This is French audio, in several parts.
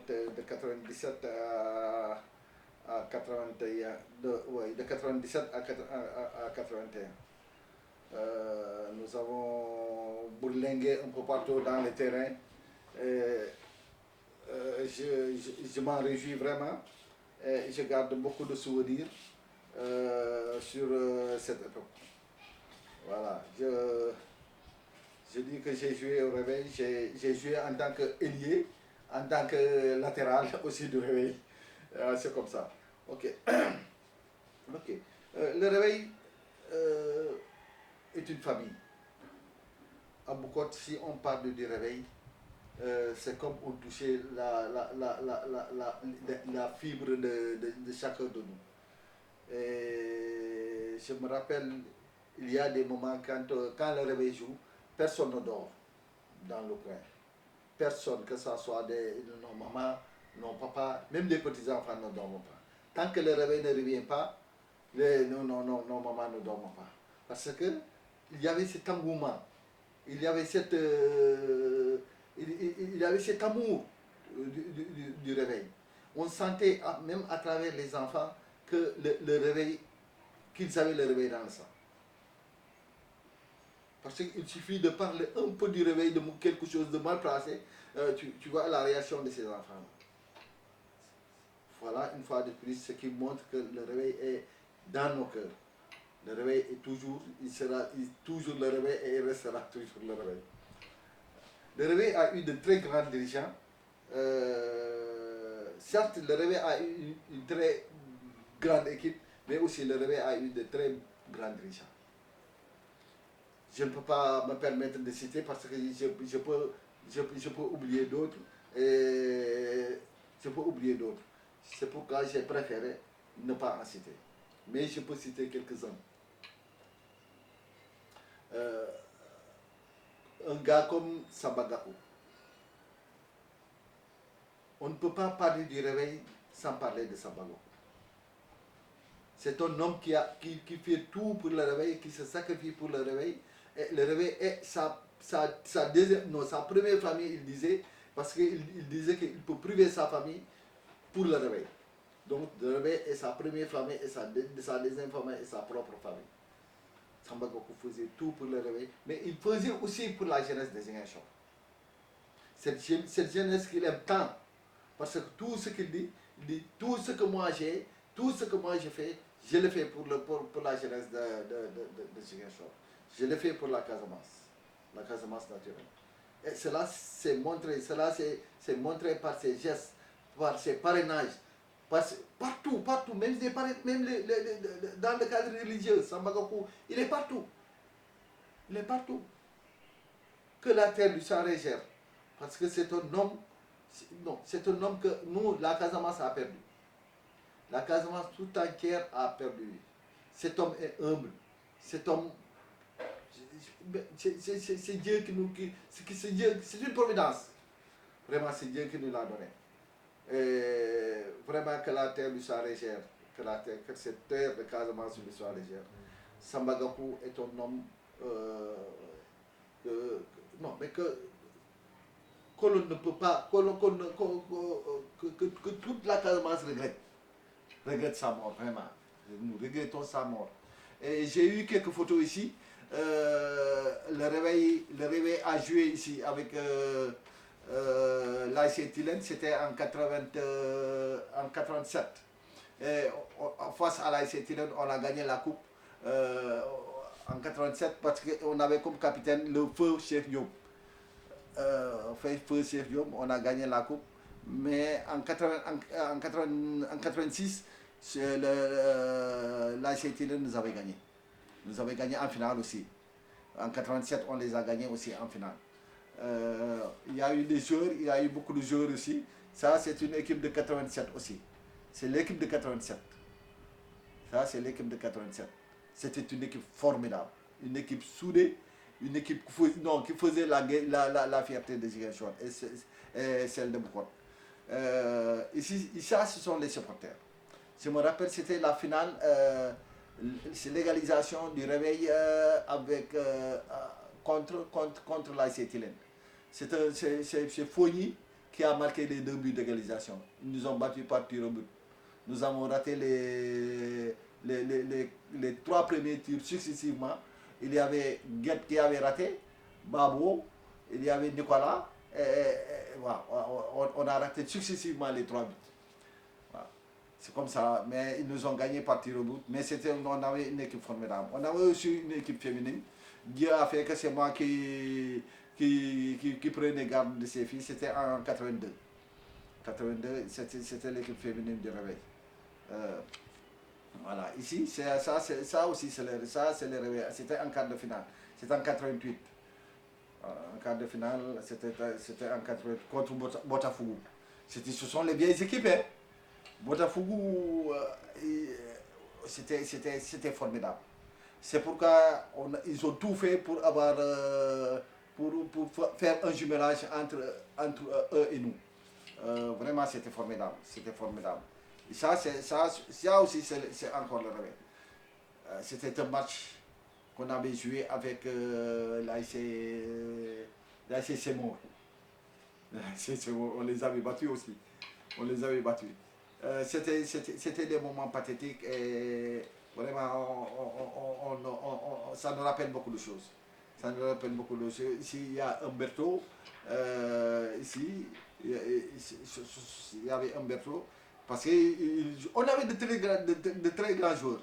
de 97 à 81, ouais, de 97 à 81. Nous avons bourlingué un peu partout dans le terrain. Euh, je m'en réjouis vraiment et je garde beaucoup de souvenirs sur cette époque. Voilà, je dis que j'ai joué au réveil, j'ai joué en tant qu'ailier, en tant que latéral aussi du réveil. C'est comme ça. Ok. Ok. Le réveil est une famille. À Bukot, si on parle du réveil, c'est comme on touchait la fibre de chacun de nous. Et je me rappelle, il y a des moments quand le réveil joue, personne ne dort dans le coin. Personne, que ce soit nos mamans, nos papas, même les petits-enfants ne dorment pas. Tant que le réveil ne revient pas, nos mamans ne dorment pas. Parce que il y avait cet engouement, il y avait il y avait cet amour du réveil. On sentait, même à travers les enfants, que le réveil, qu'ils avaient le réveil dans le sang. Parce qu'il suffit de parler un peu du réveil, de quelque chose de mal placé, tu vois la réaction de ces enfants. Voilà, une fois de plus, ce qui montre que le réveil est dans nos cœurs. Le réveil est toujours, il sera toujours le réveil et il restera toujours le réveil. Le réveil a eu de très grands dirigeants. Certes, le réveil a eu une très grande équipe, mais aussi le réveil a eu de très grands dirigeants. Je ne peux pas me permettre de citer parce que je peux oublier d'autres. Je peux oublier d'autres. C'est pourquoi j'ai préféré ne pas en citer. Mais je peux citer quelques-uns. Un gars comme Sambagaku. On ne peut pas parler du réveil sans parler de Sambagaku. C'est un homme qui fait tout pour le réveil, qui se sacrifie pour le réveil. Et le réveil est sa première famille, il disait, parce qu'il disait qu'il peut priver sa famille pour le réveil. Donc le réveil est sa première famille, et sa deuxième famille et sa propre famille. Sambagaku faisait tout pour le réveil, mais il faisait aussi pour la jeunesse des Ziguinchor. Cette jeunesse qu'il aime tant, parce que tout ce qu'il dit, il dit tout ce que moi j'ai, tout ce que moi je fais, je le fais pour la jeunesse de Ziguinchor. Je le fais pour la Casamance naturelle. Et cela s'est montré par ses gestes, par ses parrainages, partout, même dans le cadre religieux, Sambagaku, il est partout. Il est partout. Que la terre lui soit légère. Parce que c'est un homme, non, c'est un homme que nous, la Casamance a perdu. La Casamance tout entière a perdu. Cet homme est humble. Cet homme, c'est Dieu qui nous, c'est une providence. Vraiment, c'est Dieu qui nous l'a donné. Et vraiment que la terre lui soit légère, que cette terre de Casamance lui soit légère. Sambagaku est un homme, non, mais que l'on ne peut pas, que toute la Casamance regrette sa mort, vraiment. Nous regrettons sa mort. Et j'ai eu quelques photos ici. Le réveil a joué ici avec l'AC Tilène, c'était en 87. Et face à l'AC Tilène, on a gagné la coupe en 87 parce qu'on avait comme capitaine le feu Cheikh Diop. Feu Cheikh Diop, on a gagné la coupe. Mais en 86, l'AC Tilène nous avait gagné. Nous avons gagné en finale aussi. En 87, on les a gagnés aussi en finale. Il y a eu des joueurs, il y a eu beaucoup de joueurs aussi. Ça, c'est une équipe de 87 aussi. C'est l'équipe de 87. Ça, c'est l'équipe de 87. C'était une équipe formidable. Une équipe soudée. Une équipe qui faisait la fierté de Ziguinchor et celle de Bukot. Ici, ça, ce sont les supporters. Je me rappelle, c'était la finale, c'est l'égalisation du réveil contre l'AC Tilène. C'est Fogny qui a marqué les 2 buts d'égalisation. Ils nous ont battus par tir au but. Nous avons raté les 3 premiers tirs successivement. Il y avait Guet qui avait raté, Babo, il y avait Nicolas. Voilà, on a raté successivement les 3 buts. Voilà. C'est comme ça, mais ils nous ont gagné par tir au but. Mais on avait une équipe formidable. On avait aussi une équipe féminine. Dieu a fait que c'est moi qui prenait garde de ses filles. C'était en 82. 82, c'était l'équipe féminine du réveil. Voilà, ici, ça aussi, c'est le réveil. C'était en quart de finale. C'était en 88. En quart de finale, c'était en 88 contre Botafogo. Ce sont les vieilles équipes. Hein. Botafogo, c'était formidable. C'est pourquoi ils ont tout fait pour avoir pour faire un jumelage entre eux et nous. Vraiment, c'était formidable. C'était formidable. Et ça aussi, c'est encore le réveil. C'était un match qu'on avait joué avec l'ASC Seymour. On les avait battus aussi. On les avait battus. C'était des moments pathétiques et vraiment, ça nous rappelle beaucoup de choses. Ça nous rappelle beaucoup de choses. Ici, il y a Umberto. Ici, il y avait Umberto. Parce qu'on avait de très grands joueurs.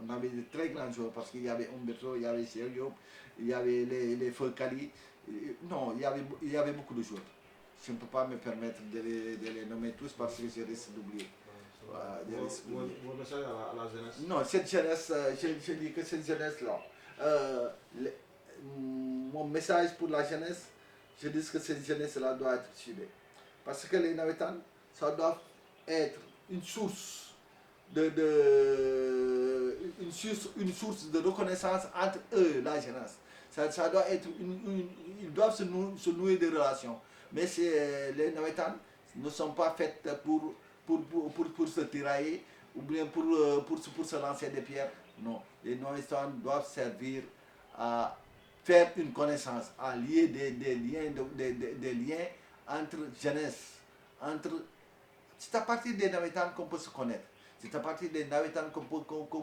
On avait de très grands joueurs parce qu'il y avait Umberto, il y avait Sergio, il y avait les Feu Cali. Non, il y avait beaucoup de joueurs. Je ne peux pas me permettre de les nommer tous parce que je risque d'oublier. Vos messages à la jeunesse? Non, cette jeunesse, je dis que cette jeunesse-là, mon message pour la jeunesse, je dis que cette jeunesse-là doit être suivie. Parce que les Navetans, ça doit être une source une source de reconnaissance entre eux, la jeunesse. Ça doit être ils doivent se nouer des relations. Mais les Navetans ne sont pas faites pour se tirailler ou bien pour se lancer des pierres. Non, les Navetans doivent servir à faire une connaissance, à lier des liens entre jeunesse, c'est à partir des Navetans qu'on peut se connaître. C'est à partir des Navetans qu'on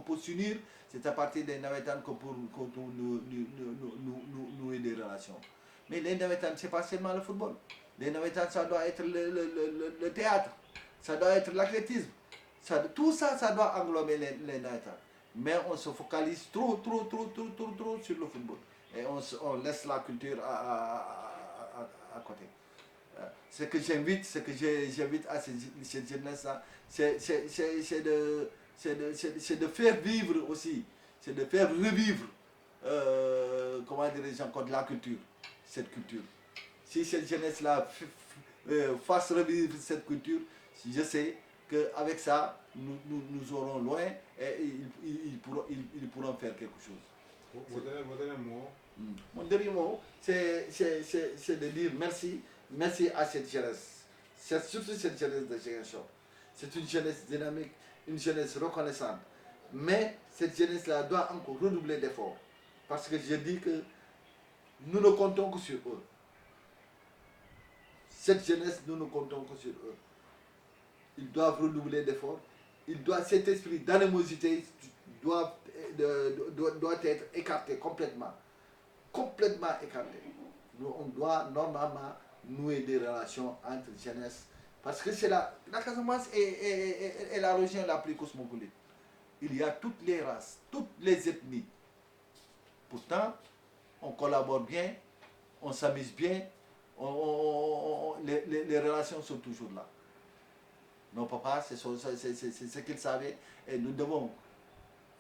peut s'unir. C'est à partir des Navetans qu'on peut nouer des relations. Mais les Navetans, ce n'est pas seulement le football. Les Navetans, ça doit être le théâtre. Ça doit être l'athlétisme. Tout ça, ça doit englober les Navetans. Mais on se focalise trop sur le football. Et on laisse la culture à côté. Ce que j'invite à cette jeunesse-là, c'est de faire vivre aussi, c'est de faire revivre, comment dirais-je encore, de la culture, cette culture. Si cette jeunesse-là fasse revivre cette culture, je sais qu'avec ça, nous aurons loin et ils pourront faire quelque chose. Vos derniers mots? Mon dernier mot, c'est de dire merci. Merci à cette jeunesse. C'est surtout cette jeunesse de Ziguinchor. C'est une jeunesse dynamique, une jeunesse reconnaissante. Mais cette jeunesse-là doit encore redoubler d'efforts. Parce que je dis que nous ne comptons que sur eux. Cette jeunesse, nous ne comptons que sur eux. Ils doivent redoubler d'efforts. Cet esprit d'animosité doit être écarté complètement. Complètement écarté. On doit normalement nouer des relations entre jeunesse. Parce que c'est la Casamance est la région la plus cosmopolite. Il y a toutes les races, toutes les ethnies. Pourtant, on collabore bien, on s'amuse bien, les relations sont toujours là. Nos papas, c'est ce qu'ils savaient et nous devons,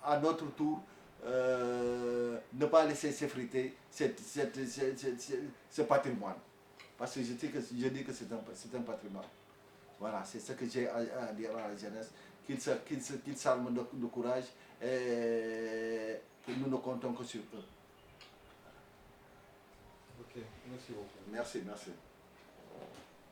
à notre tour, ne pas laisser s'effriter ce patrimoine. Parce que je dis que c'est un patrimoine. Voilà, c'est ce que j'ai à dire à la jeunesse, qu'ils s'arment de courage et que nous ne comptons que sur eux. Ok, merci beaucoup. Merci, merci.